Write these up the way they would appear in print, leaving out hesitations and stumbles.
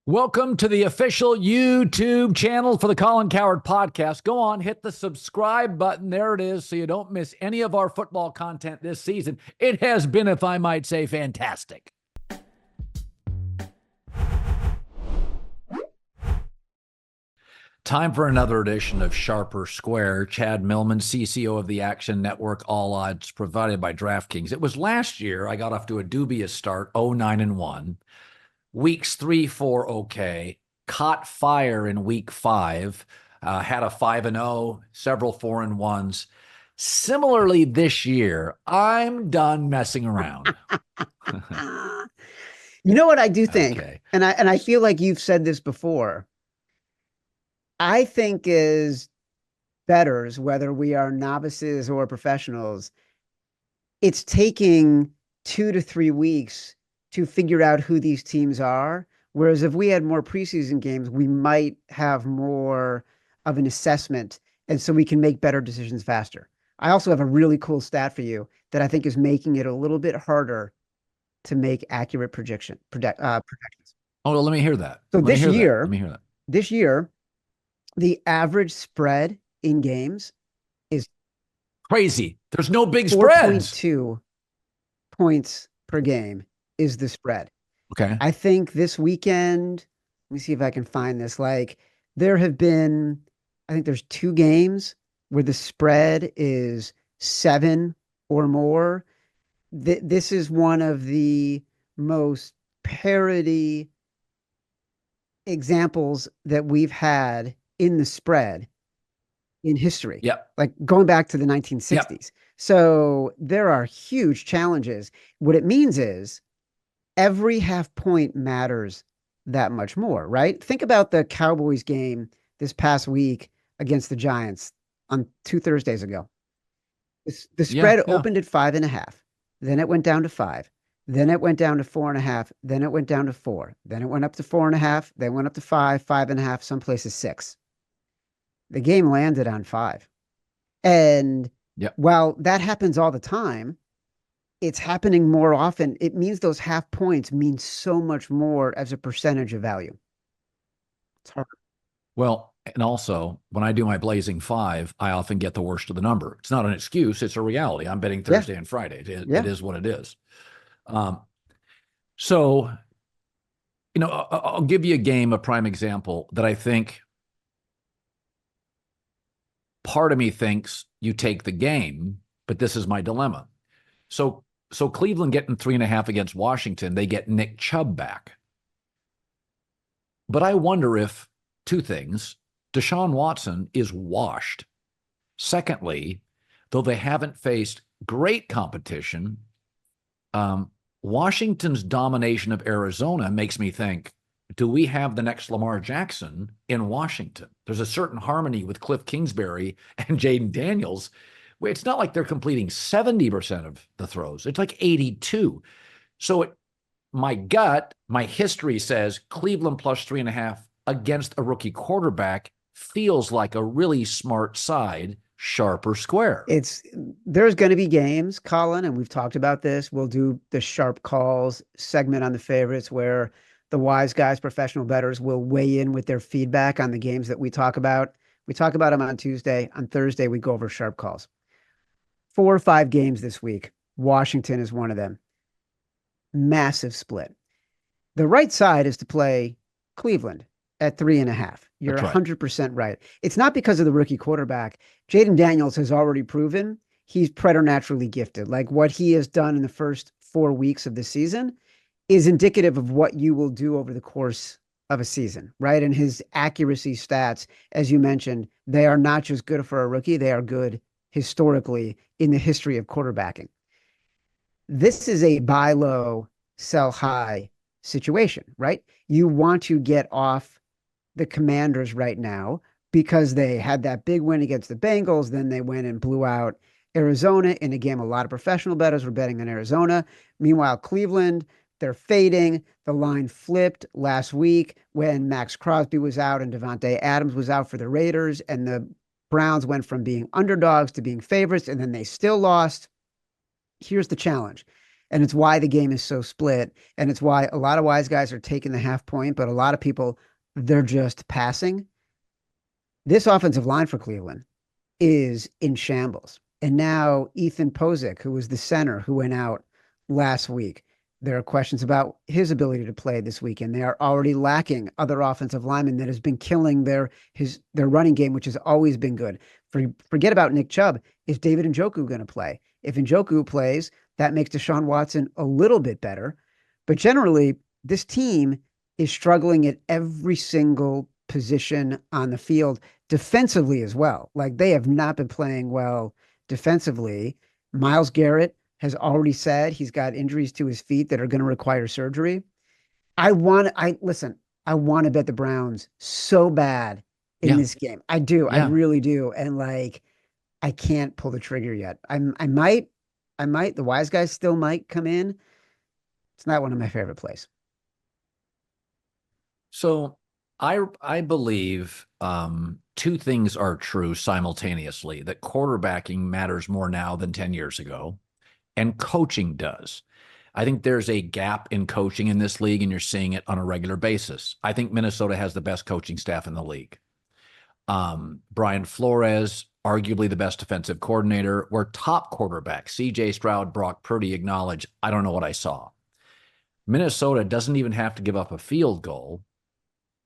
Welcome to the official YouTube channel for the Colin Cowherd podcast. Go on, hit the subscribe button. There it is, so you don't miss any of our football content this season. It has been, if I might say, fantastic. Time for another edition of Sharper Square. Chad Millman, CCO of the Action Network, all odds provided by DraftKings. It was last year I got off to a dubious start, 0-9-1. Weeks 3, 4, okay. Caught fire in week 5. Had a 5-0, several 4-1s. Similarly, this year, I'm done messing around. You know what I do think, Okay. and I feel like you've said this before. I think as bettors, whether we are novices or professionals, it's taking 2 to 3 weeks to figure out who these teams are. Whereas if we had more preseason games, we might have more of an assessment. And so we can make better decisions faster. I also have a really cool stat for you that I think is making it a little bit harder to make accurate projections. Oh, well, let me hear that. So Let me hear that. this year, the average spread in games is Crazy. There's no big spreads. 4.2 points per game is the spread. Okay. I think this weekend, let me see if I can find this. Like there have been, I think there's 2 games where the spread is 7 or more. This is one of the most parity examples that we've had in the spread in history. Yep. Like going back to the 1960s. Yep. So there are huge challenges. What it means is every half point matters that much more, right? Think about the Cowboys game this past week against the Giants on 2 Thursdays ago. The spread opened at 5.5. Then it went down to 5. Then it went down to 4.5. Then it went down to 4. Then it went up to 4.5. Then went up to 5, 5.5, some places 6. The game landed on 5. And while that happens all the time, it's happening more often. It means those half points mean so much more as a percentage of value. It's hard. Well, and also when I do my Blazing 5, I often get the worst of the number. It's not an excuse. It's a reality. I'm betting Thursday and Friday. It is what it is. So, I'll give you a prime example that I think part of me thinks you take the game, but this is my dilemma. So Cleveland getting 3.5 against Washington, they get Nick Chubb back. But I wonder if 2 things. Deshaun Watson is washed. Secondly, though they haven't faced great competition, Washington's domination of Arizona makes me think, do we have the next Lamar Jackson in Washington? There's a certain harmony with Cliff Kingsbury and Jaden Daniels. It's not like they're completing 70% of the throws. It's like 82. So my history says Cleveland plus 3.5 against a rookie quarterback feels like a really smart side, sharper square. There's going to be games, Colin, and we've talked about this. We'll do the sharp calls segment on the favorites where the wise guys, professional bettors, will weigh in with their feedback on the games that we talk about. We talk about them on Tuesday. On Thursday, we go over sharp calls. 4 or 5 games this week. Washington is one of them. Massive split. The right side is to play Cleveland at 3.5. You're 100% right. It's not because of the rookie quarterback. Jaden Daniels has already proven he's preternaturally gifted. Like what he has done in the first 4 weeks of the season is indicative of what you will do over the course of a season, right? And his accuracy stats, as you mentioned, they are not just good for a rookie. They are good historically in the history of quarterbacking. This is a buy low, sell high situation, right? You want to get off the Commanders right now because they had that big win against the Bengals. Then they went and blew out Arizona in a game. A lot of professional bettors were betting on Arizona. Meanwhile, Cleveland, they're fading. The line flipped last week when Max Crosby was out and Devontae Adams was out for the Raiders, and the Browns went from being underdogs to being favorites, and then they still lost. Here's the challenge. And it's why the game is so split. And it's why a lot of wise guys are taking the half point, but a lot of people, they're just passing. This offensive line for Cleveland is in shambles. And now Ethan Pozick, who was the center who went out last week, there are questions about his ability to play this weekend. They are already lacking other offensive linemen that has been killing their running game, which has always been good. Forget about Nick Chubb. Is David Njoku going to play? If Njoku plays, that makes Deshaun Watson a little bit better. But generally, this team is struggling at every single position on the field, defensively as well. Like, they have not been playing well defensively. Myles Garrett has already said he's got injuries to his feet that are going to require surgery. I want to bet the Browns so bad in this game. I do. I really do. And like, I can't pull the trigger yet. I might. The wise guys still might come in. It's not one of my favorite plays. So I believe two things are true simultaneously, that quarterbacking matters more now than 10 years ago, and coaching does. I think there's a gap in coaching in this league, and you're seeing it on a regular basis. I think Minnesota has the best coaching staff in the league. Brian Flores, arguably the best defensive coordinator, where top quarterbacks, C.J. Stroud, Brock Purdy, acknowledge, I don't know what I saw. Minnesota doesn't even have to give up a field goal.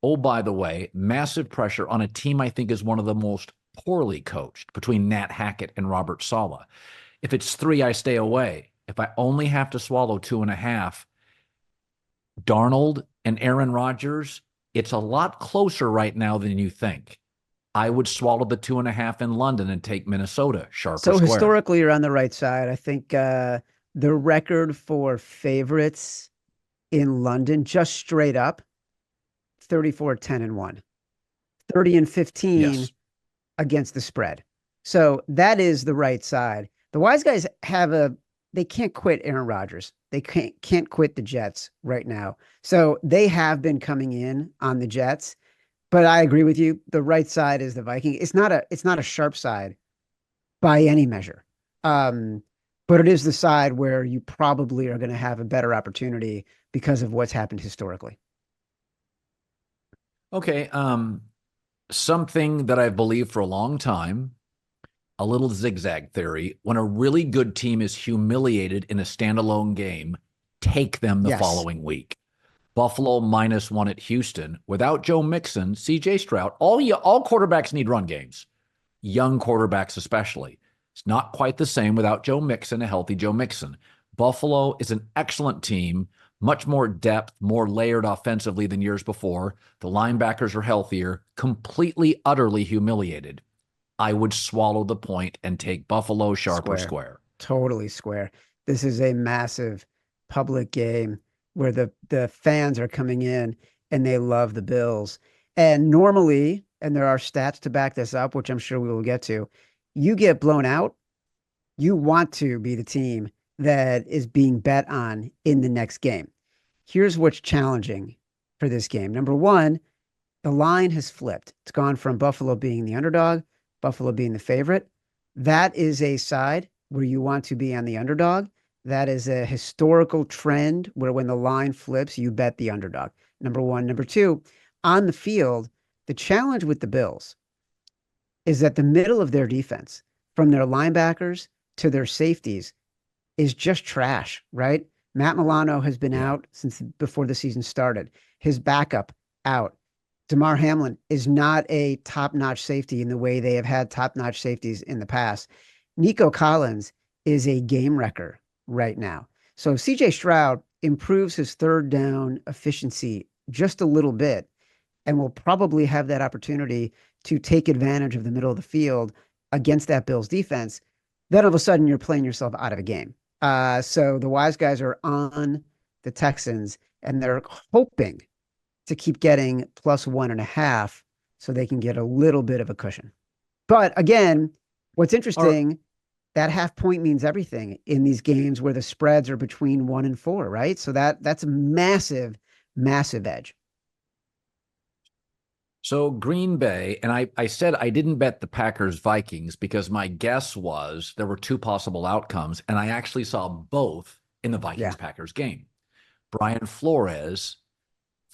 Oh, by the way, massive pressure on a team I think is one of the most poorly coached between Nat Hackett and Robert Saleh. If it's 3, I stay away. If I only have to swallow 2.5, Darnold and Aaron Rodgers, it's a lot closer right now than you think. I would swallow the 2.5 in London and take Minnesota sharp or square. Historically, you're on the right side. I think the record for favorites in London, just straight up, 34-10-1, 30-15 against the spread. So that is the right side. The wise guys they can't quit Aaron Rodgers. They can't quit the Jets right now. So they have been coming in on the Jets, but I agree with you. The right side is the Viking. It's not a sharp side by any measure. But it is the side where you probably are going to have a better opportunity because of what's happened historically. Okay. Something that I've believed for a long time, a little zigzag theory. When a really good team is humiliated in a standalone game, take them the following week. Buffalo -1 at Houston. Without Joe Mixon, C.J. Stroud, all quarterbacks need run games. Young quarterbacks especially. It's not quite the same without Joe Mixon, a healthy Joe Mixon. Buffalo is an excellent team, much more depth, more layered offensively than years before. The linebackers are healthier, completely, utterly humiliated. I would swallow the point and take Buffalo sharp or square. Totally square. This is a massive public game where the fans are coming in and they love the Bills. And normally, and there are stats to back this up, which I'm sure we will get to, you get blown out, you want to be the team that is being bet on in the next game. Here's what's challenging for this game. Number one, the line has flipped. It's gone from Buffalo being the underdog, Buffalo being the favorite. That is a side where you want to be on the underdog. That is a historical trend where when the line flips, you bet the underdog. Number one. Number two, on the field, the challenge with the Bills is that the middle of their defense, from their linebackers to their safeties, is just trash, right? Matt Milano has been out since before the season started. His backup out. Damar Hamlin is not a top-notch safety in the way they have had top-notch safeties in the past. Nico Collins is a game wrecker right now. So C.J. Stroud improves his third down efficiency just a little bit and will probably have that opportunity to take advantage of the middle of the field against that Bills defense. Then all of a sudden you're playing yourself out of a game. So the wise guys are on the Texans and they're hoping to keep getting +1.5 so they can get a little bit of a cushion. But again, what's interesting, that half point means everything in these games where the spreads are between 1 and 4, right? So that's a massive, massive edge. So Green Bay, and I said I didn't bet the Packers-Vikings because my guess was there were two possible outcomes, and I actually saw both in the Vikings-Packers game. Brian Flores,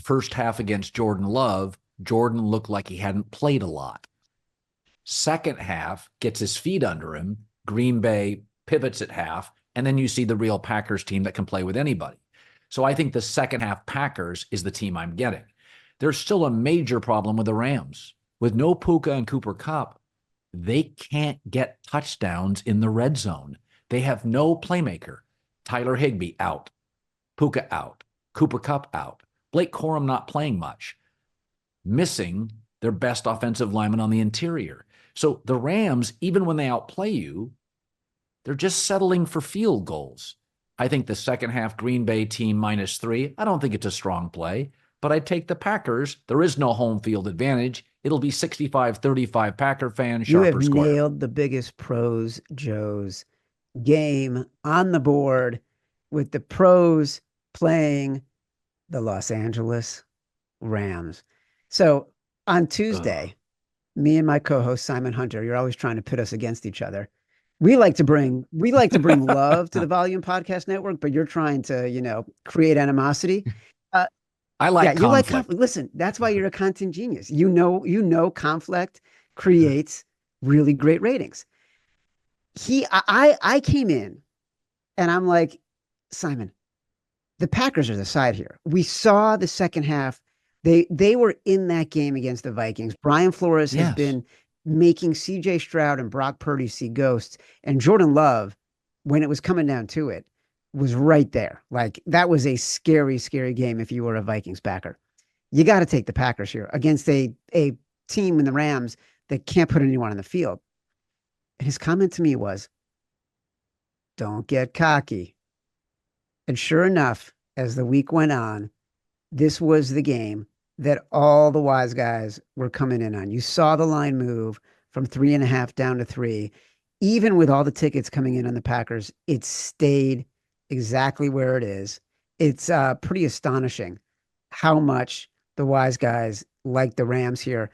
first half against Jordan Love, Jordan looked like he hadn't played a lot. Second half, gets his feet under him. Green Bay pivots at half, and then you see the real Packers team that can play with anybody. So I think the second half Packers is the team I'm getting. There's still a major problem with the Rams. With no Puka and Cooper Kupp, they can't get touchdowns in the red zone. They have no playmaker. Tyler Higbee out. Puka out. Cooper Kupp out. Blake Corum not playing much. Missing their best offensive lineman on the interior. So the Rams, even when they outplay you, they're just settling for field goals. I think the second half Green Bay team -3, I don't think it's a strong play, but I take the Packers. There is no home field advantage. It'll be 65-35 Packer fans, You sharp or have square. nailed the biggest pros, Joe's game on the board with the pros playing the Los Angeles Rams. So on Tuesday, me and my co-host Simon Hunter, you're always trying to pit us against each other. We like to bring love to the Volume Podcast Network, but you're trying to, create animosity. I like you like conflict. conflict. Listen, that's why you're a content genius. You know, conflict creates really great ratings. I came in and I'm like, Simon, the Packers are the side here. We saw the second half. They were in that game against the Vikings. Brian Flores has been making CJ Stroud and Brock Purdy see ghosts. And Jordan Love, when it was coming down to it, was right there. Like, that was a scary, scary game if you were a Vikings backer. You got to take the Packers here against a team in the Rams that can't put anyone on the field. And his comment to me was, don't get cocky. And sure enough, as the week went on, this was the game that all the wise guys were coming in on. You saw the line move from 3.5 down to 3. Even with all the tickets coming in on the Packers, it stayed exactly where it is. It's pretty astonishing how much the wise guys like the Rams here.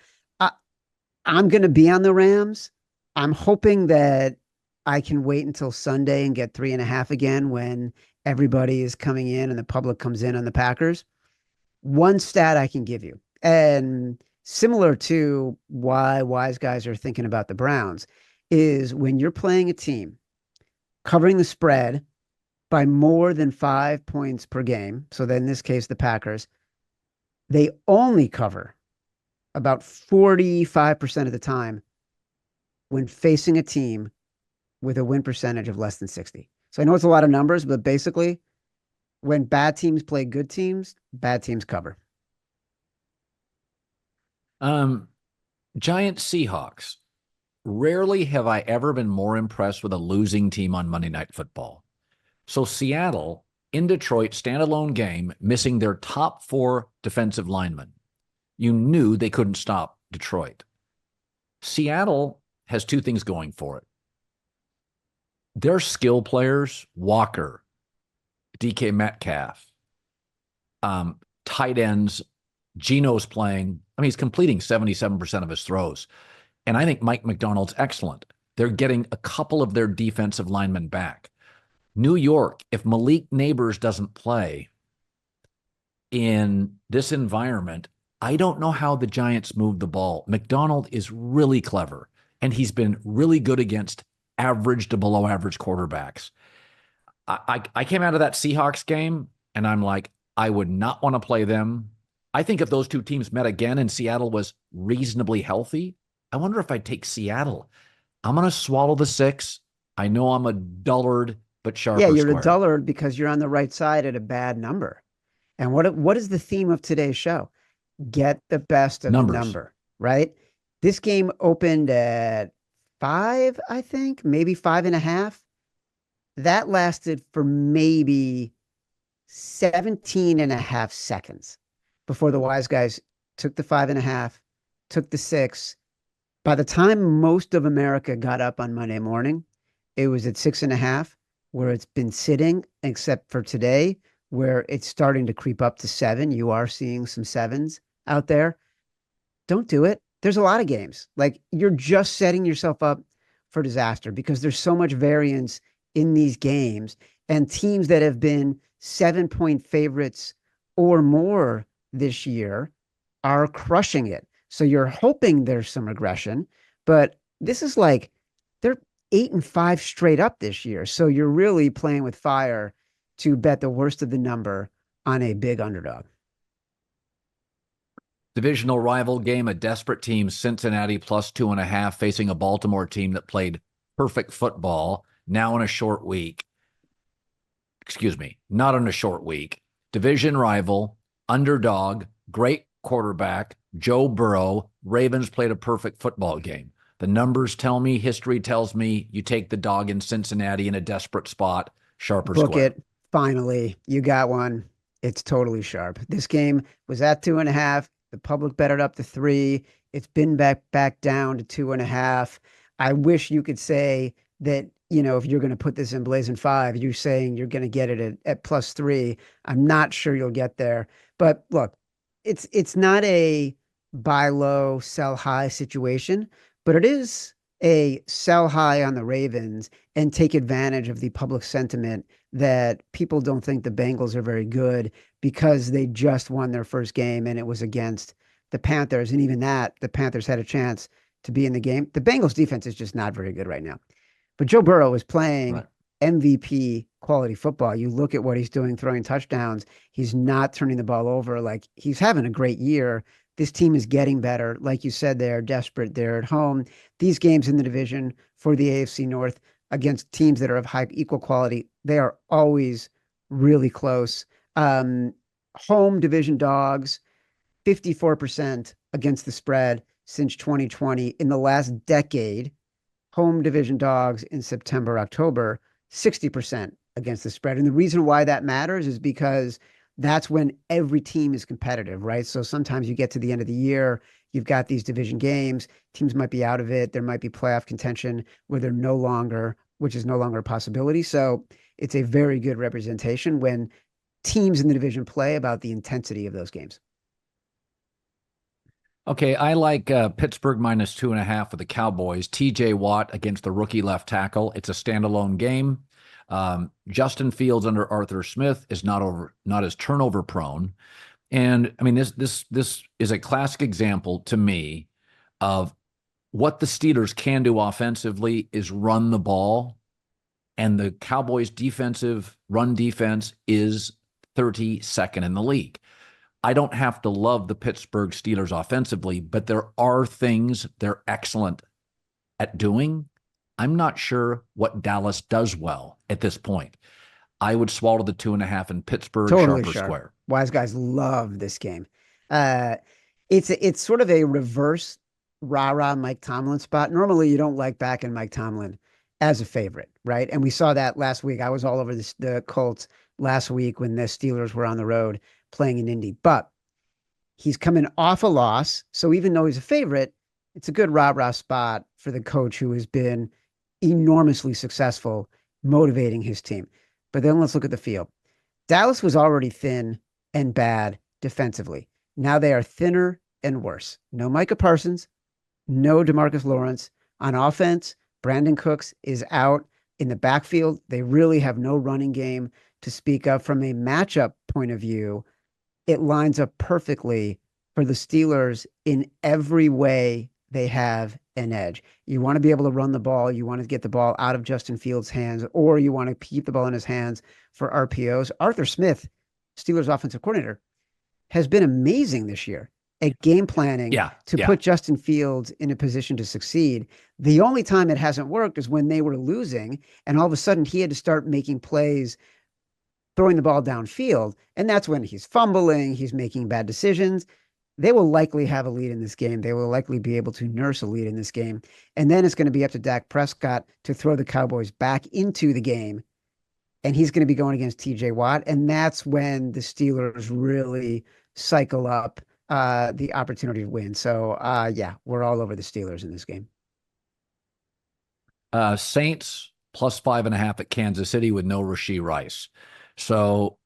I'm going to be on the Rams. I'm hoping that I can wait until Sunday and get 3.5 again when everybody is coming in and the public comes in on the Packers. One stat I can give you, and similar to why wise guys are thinking about the Browns, is when you're playing a team covering the spread by more than 5 points per game, so then in this case, the Packers, they only cover about 45% of the time when facing a team with a win percentage of less than 60. So I know it's a lot of numbers, but basically, when bad teams play good teams, bad teams cover. Giants-Seahawks. Rarely have I ever been more impressed with a losing team on Monday Night Football. So Seattle, in Detroit, standalone game, missing their top 4 defensive linemen. You knew they couldn't stop Detroit. Seattle has 2 things going for it. Their skill players, Walker, DK Metcalf, tight ends, Geno's playing. I mean, he's completing 77% of his throws. And I think Mike McDonald's excellent. They're getting a couple of their defensive linemen back. New York, if Malik Neighbors doesn't play in this environment, I don't know how the Giants move the ball. McDonald is really clever, and he's been really good against average to below average quarterbacks. I came out of that Seahawks game, and I'm like, I would not want to play them. I think if those 2 teams met again and Seattle was reasonably healthy, I wonder if I'd take Seattle. I'm going to swallow the 6. I know I'm a dullard, but sharp. Yeah, you're a dullard because you're on the right side at a bad number. And what is the theme of today's show? Get the best of Numbers. the number, right? This game opened at 5, I think, maybe 5.5. That lasted for maybe 17.5 seconds before the wise guys took the 5.5, took the 6. By the time most of America got up on Monday morning, it was at 6.5, where it's been sitting, except for today, where it's starting to creep up to 7. You are seeing some 7s out there. Don't do it. There's a lot of games. Like, you're just setting yourself up for disaster because there's so much variance in these games. And teams that have been 7-point favorites or more this year are crushing it. So you're hoping there's some regression, but this is like they're 8-5 straight up this year. So you're really playing with fire to bet the worst of the number on a big underdog. Divisional rival game, a desperate team, Cincinnati +2.5, facing a Baltimore team that played perfect football, now in a short week. Excuse me, not in a short week. Division rival, underdog, great quarterback, Joe Burrow. Ravens played a perfect football game. The numbers tell me, history tells me, you take the dog in Cincinnati in a desperate spot, sharp or Book square. it. Finally, you got one. It's totally sharp. This game was at 2.5. The public bet it up to 3. It's been back down to 2.5. I wish you could say that, if you're going to put this in Blazin 5, you're saying you're going to get it at +3. I'm not sure you'll get there. But look, it's not a buy low, sell high situation, but it is a sell high on the Ravens and take advantage of the public sentiment that people don't think the Bengals are very good because they just won their first game and it was against the Panthers. And even that, the Panthers had a chance to be in the game. The Bengals defense is just not very good right now. But Joe Burrow is playing Right. MVP quality football. You look at what he's doing, throwing touchdowns. He's not turning the ball over. Like, he's having a great year. This team is getting better. Like you said, they're desperate. They're at home. These games in the division for the AFC North against teams that are of high equal quality, they are always really close. Home division dogs, 54% against the spread since 2020. In the last decade, home division dogs in September, October, 60% against the spread. And the reason why that matters is because that's when every team is competitive, right? So sometimes you get to the end of the year, you've got these division games, teams might be out of it. There might be playoff contention where they're no longer, which is no longer a possibility. So it's a very good representation when teams in the division play about the intensity of those games. Okay, I like Pittsburgh -2.5 for the Cowboys. TJ Watt against the rookie left tackle. It's a standalone game. Justin Fields under Arthur Smith is not as turnover prone. And I mean, this is a classic example to me of what the Steelers can do offensively is run the ball. And the Cowboys defensive run defense is 32nd in the league. I don't have to love the Pittsburgh Steelers offensively, but there are things they're excellent at doing. I'm not sure what Dallas does well at this point. I would swallow the 2.5 in Pittsburgh, Totally sharp or sharp. square. Wise guys love this game. It's sort of a reverse rah-rah Mike Tomlin spot. Normally, you don't like backing Mike Tomlin as a favorite, right? And we saw that last week. I was all over the Colts last week when the Steelers were on the road playing in Indy. But he's coming off a loss. So even though he's a favorite, it's a good rah-rah spot for the coach who has been enormously successful motivating his team. But then let's look at the field. Dallas was already thin and bad defensively. Now they are thinner and worse. No Micah Parsons, no DeMarcus Lawrence. On offense, Brandon Cooks is out in the backfield. They really have no running game to speak of. From a matchup point of view, it lines up perfectly for the Steelers in every way. They have an edge. You want to be able to run the ball. You want to get the ball out of Justin Fields' hands, or you want to keep the ball in his hands for RPOs. Arthur Smith, Steelers offensive coordinator, has been amazing this year at game planning to put Justin Fields in a position to succeed. The only time it hasn't worked is when they were losing, and all of a sudden he had to start making plays, throwing the ball downfield, and that's when he's fumbling, he's making bad decisions. They will likely have a lead in this game. They will likely be able to nurse a lead in this game. And then it's going to be up to Dak Prescott to throw the Cowboys back into the game. And he's going to be going against TJ Watt. And that's when the Steelers really cycle up the opportunity to win. So, we're all over the Steelers in this game. Saints +5.5 at Kansas City with no Rashee Rice. So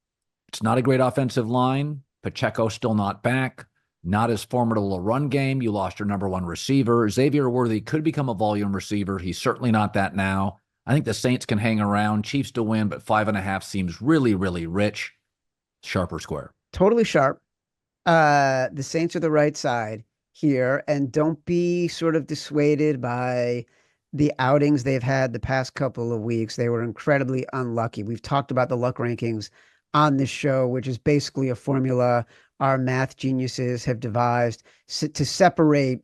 it's not a great offensive line. Pacheco still not back. Not as formidable a run game. You lost your number one receiver. Xavier Worthy could become a volume receiver. He's certainly not that now. I think the Saints can hang around. Chiefs to win, but 5.5 seems really, really rich. Sharp or square? Totally sharp. The Saints are the right side here, and don't be sort of dissuaded by the outings they've had the past couple of weeks. They were incredibly unlucky. We've talked about the luck rankings on this show, which is basically a formula our math geniuses have devised to separate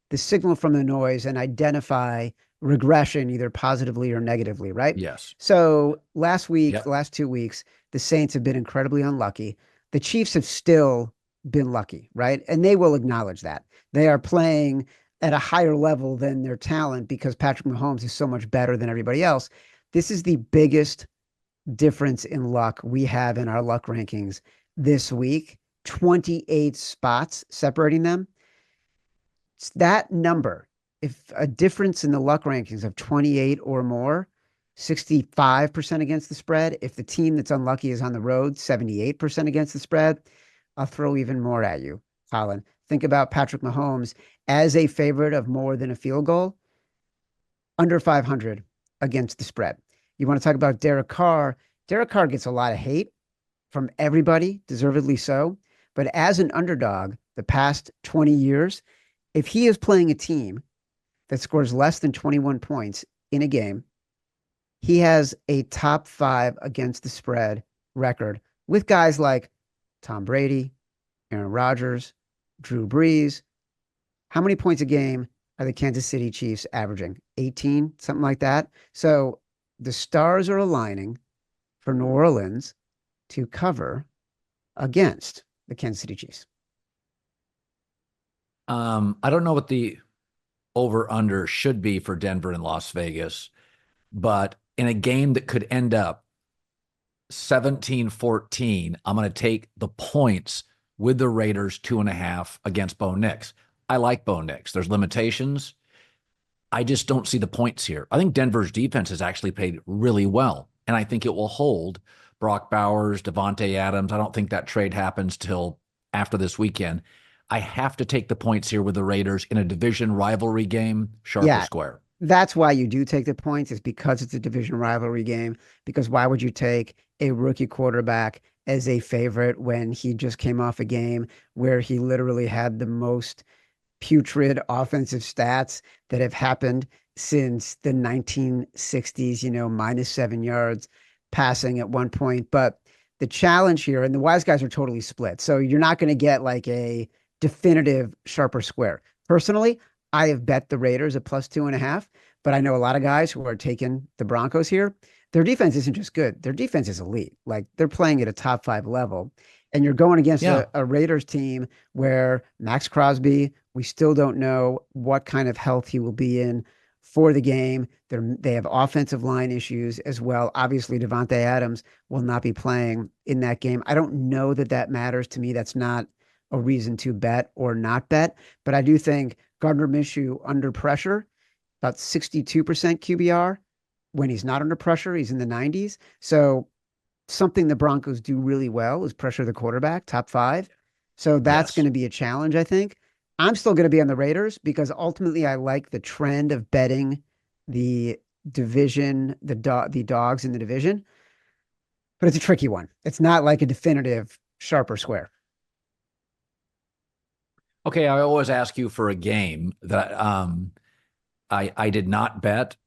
the signal from the noise and identify regression either positively or negatively, right? Yes. So last week, the Yep. last 2 weeks, the Saints have been incredibly unlucky. The Chiefs have still been lucky, right? And they will acknowledge that. They are playing at a higher level than their talent because Patrick Mahomes is so much better than everybody else. This is the biggest difference in luck we have in our luck rankings this week. 28 spots separating them. It's that number. If a difference in the luck rankings of 28 or more, 65% against the spread. If the team that's unlucky is on the road, 78% against the spread. I'll throw even more at you, Colin. Think about Patrick Mahomes as a favorite of more than a field goal, under 500 against the spread. You want to talk about Derek Carr? Derek Carr gets a lot of hate from everybody, deservedly so. But as an underdog, the past 20 years, if he is playing a team that scores less than 21 points in a game, he has a top 5 against the spread record with guys like Tom Brady, Aaron Rodgers, Drew Brees. How many points a game are the Kansas City Chiefs averaging? 18, something like that. So the stars are aligning for New Orleans to cover against the Kansas City Chiefs. I don't know what the over under should be for Denver and Las Vegas, but in a game that could end up 17-14, I'm going to take the points with the Raiders 2.5 against Bo Nix. I like Bo Nix. There's limitations. I just don't see the points here. I think Denver's defense has actually played really well, and I think it will hold. Brock Bowers, Devontae Adams. I don't think that trade happens till after this weekend. I have to take the points here with the Raiders in a division rivalry game, sharp or Yeah, square. that's why you do take the points, is because it's a division rivalry game. Because why would you take a rookie quarterback as a favorite when he just came off a game where he literally had the most putrid offensive stats that have happened since the 1960s, -7 yards passing at one point. But the challenge here, and the wise guys are totally split. So you're not going to get like a definitive sharper square. Personally, I have bet the Raiders at +2.5, but I know a lot of guys who are taking the Broncos here. Their defense isn't just good. Their defense is elite. Like they're playing at a top 5 level. And you're going against Yeah. a Raiders team where Max Crosby, we still don't know what kind of health he will be in for the game. They have offensive line issues as well. Obviously, Devontae Adams will not be playing in that game. I don't know that that matters to me. That's not a reason to bet or not bet. But I do think Gardner Minshew under pressure, about 62% QBR. When he's not under pressure, he's in the 90s. So something the Broncos do really well is pressure the quarterback, top 5. So that's going Yes. to be a challenge, I think. I'm still going to be on the Raiders because ultimately I like the trend of betting the division, the dogs in the division, but it's a tricky one. It's not like a definitive sharp or square. Okay, I always ask you for a game that I did not bet,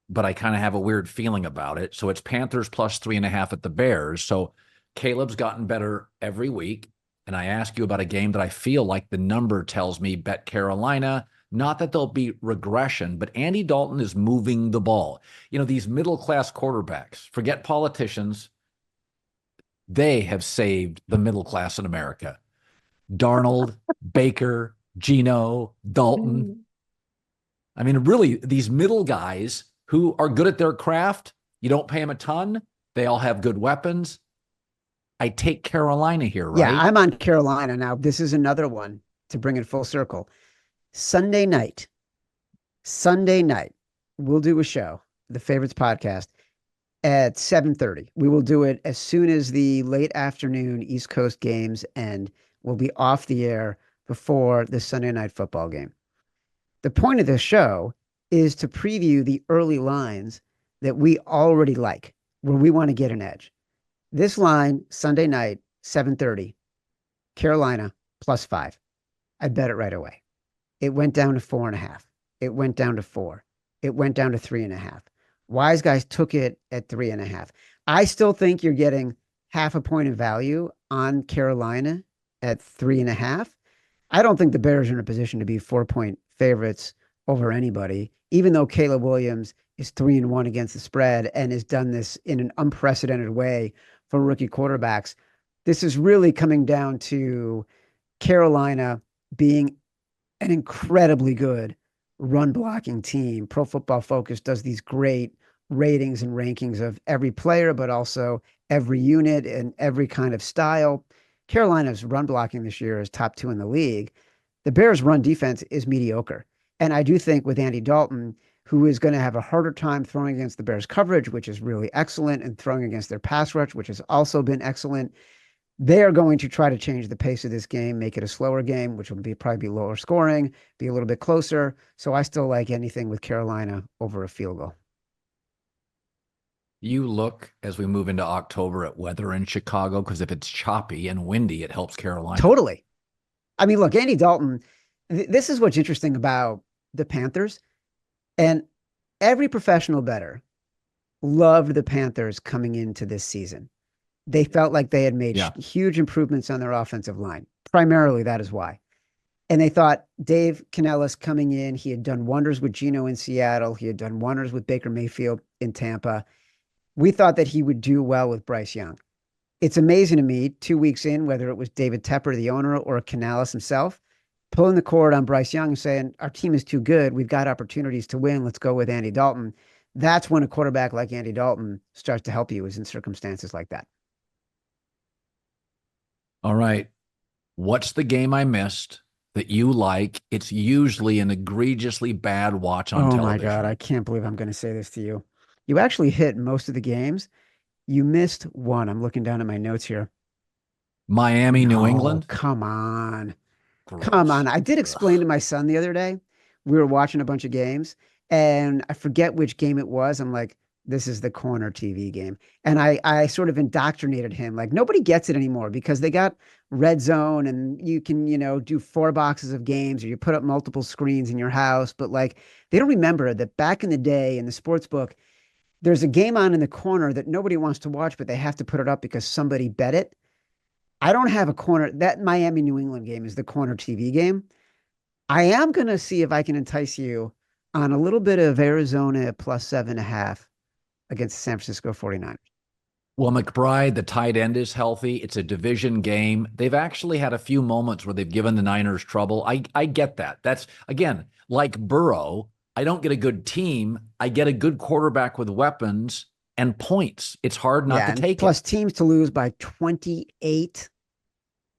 but I kind of have a weird feeling about it. So it's Panthers +3.5 at the Bears. So Caleb's gotten better every week. And I ask you about a game that I feel like the number tells me bet Carolina. Not that there'll be regression, but Andy Dalton is moving the ball. These middle-class quarterbacks, forget politicians, they have saved the middle class in America. Darnold, Baker, Geno, Dalton. I mean, really, these middle guys who are good at their craft, you don't pay them a ton. They all have good weapons. I take Carolina here, Yeah, right? I'm on Carolina now. This is another one to bring it full circle. Sunday night, we'll do a show, the Favorites podcast, at 7:30. We will do it as soon as the late afternoon East Coast games end. We'll be off the air before the Sunday night football game. The point of this show is to preview the early lines that we already like, where we want to get an edge. This line, Sunday night, 7:30, Carolina +5. I bet it right away. It went down to 4.5. It went down to 4. It went down to 3.5. Wise guys took it at 3.5. I still think you're getting half a point of value on Carolina at 3.5. I don't think the Bears are in a position to be 4-point favorites over anybody, even though Caleb Williams is 3-1 against the spread and has done this in an unprecedented way for rookie quarterbacks. This is really coming down to Carolina being an incredibly good run blocking team. Pro Football Focus does these great ratings and rankings of every player, but also every unit and every kind of style. Carolina's run blocking this year is top 2 in the league. The Bears' run defense is mediocre. And I do think with Andy Dalton, who is going to have a harder time throwing against the Bears' coverage, which is really excellent, and throwing against their pass rush, which has also been excellent, they are going to try to change the pace of this game, make it a slower game, which will probably be lower scoring, be a little bit closer. So I still like anything with Carolina over a field goal. You look as we move into October at weather in Chicago, because if it's choppy and windy, it helps Carolina. Totally. I mean, look, Andy Dalton, this is what's interesting about the Panthers. And every professional bettor loved the Panthers coming into this season. They felt like they had made huge improvements on their offensive line. Primarily, that is why. And they thought Dave Canellis coming in, he had done wonders with Geno in Seattle. He had done wonders with Baker Mayfield in Tampa. We thought that he would do well with Bryce Young. It's amazing to me, 2 weeks in, whether it was David Tepper, the owner, or Canellis himself, pulling the cord on Bryce Young and saying, our team is too good. We've got opportunities to win. Let's go with Andy Dalton. That's when a quarterback like Andy Dalton starts to help you, is in circumstances like that. All right. What's the game I missed that you like? It's usually an egregiously bad watch on television. Oh my God, I can't believe I'm going to say this to you. You actually hit most of the games. You missed one. I'm looking down at my notes here. Miami, New England? Come on. Gross. Come on. I did explain to my son the other day. We were watching a bunch of games, and I forget which game it was. I'm like, this is the corner TV game. And I sort of indoctrinated him. Like, nobody gets it anymore because they got Red Zone, and you can, do 4 boxes of games, or you put up multiple screens in your house. But like, they don't remember that back in the day in the sports book, there's a game on in the corner that nobody wants to watch, but they have to put it up because somebody bet it. I don't have a corner. That Miami New England game is the corner TV game. I am going to see if I can entice you on a little bit of Arizona +7.5 against the San Francisco 49ers. Well, McBride, the tight end, is healthy. It's a division game. They've actually had a few moments where they've given the Niners trouble. I get that. That's, again, like Burrow, I don't get a good team. I get a good quarterback with weapons and points. It's hard not to take plus it. Teams to lose by 28,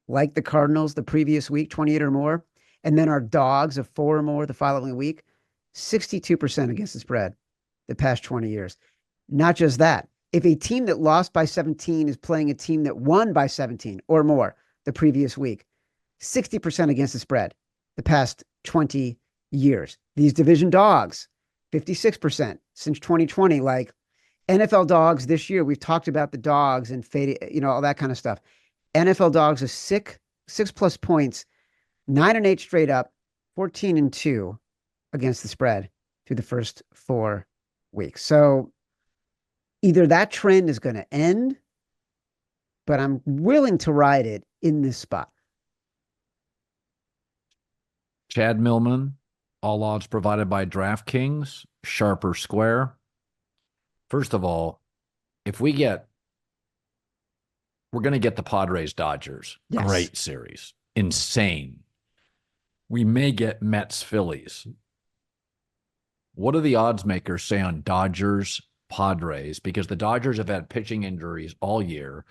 like the Cardinals the previous week, 28 or more. And then our dogs of 4 or more the following week, 62% against the spread the past 20 years. Not just that. If a team that lost by 17 is playing a team that won by 17 or more the previous week, 60% against the spread the past 20 years. These division dogs, 56% since 2020. Like, NFL dogs this year, we've talked about the dogs and fade, all that kind of stuff. NFL dogs are 6+ points, 9-8 straight up, 14-2 against the spread through the first 4 weeks. So either that trend is going to end, but I'm willing to ride it in this spot. Chad Millman, all odds provided by DraftKings, sharper square. First of all, we're going to get the Padres-Dodgers. Yes. Great series. Insane. We may get Mets-Phillies. What do the odds makers say on Dodgers-Padres? Because the Dodgers have had pitching injuries all year.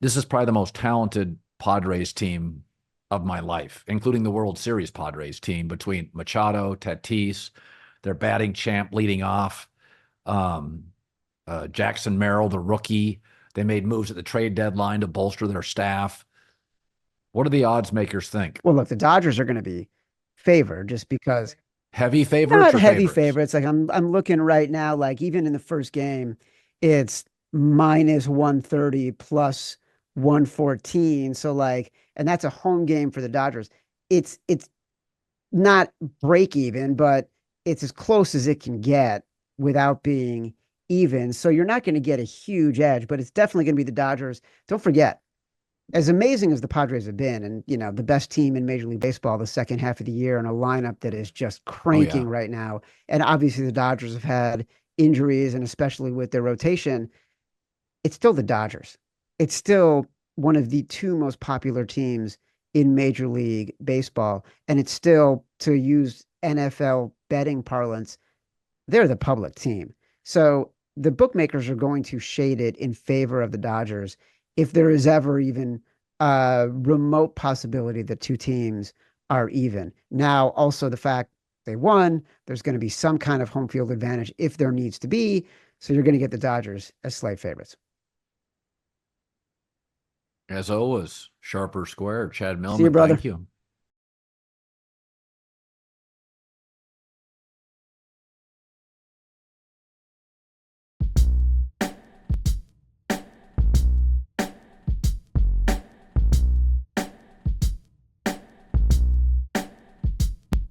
This is probably the most talented Padres team of my life, including the World Series Padres team, between Machado, Tatis, their batting champ leading off, Jackson Merrill, the rookie. They made moves at the trade deadline to bolster their staff. What do the odds makers think? Well, look, the Dodgers are going to be favored just because Heavy favorites Not or heavy favorites? favorites. Like I'm looking right now, like even in the first game, it's minus 130 plus 114. So like, and that's a home game for the Dodgers. It's not break even, but it's as close as it can get without being even. So you're not going to get a huge edge, but it's definitely going to be the Dodgers. Don't forget, as amazing as the Padres have been, and the best team in Major League Baseball the second half of the year, and a lineup that is just Oh yeah. cranking right now. And obviously the Dodgers have had injuries, and especially with their rotation, it's still the Dodgers. It's still one of the two most popular teams in Major League Baseball. And it's still, to use NFL betting parlance, they're the public team. So the bookmakers are going to shade it in favor of the Dodgers if there is ever even a remote possibility that two teams are even. Now, also the fact they won, there's going to be some kind of home field advantage if there needs to be. So you're going to get the Dodgers as slight favorites. As always, sharper square. Chad See you, Millman, brother. thank you.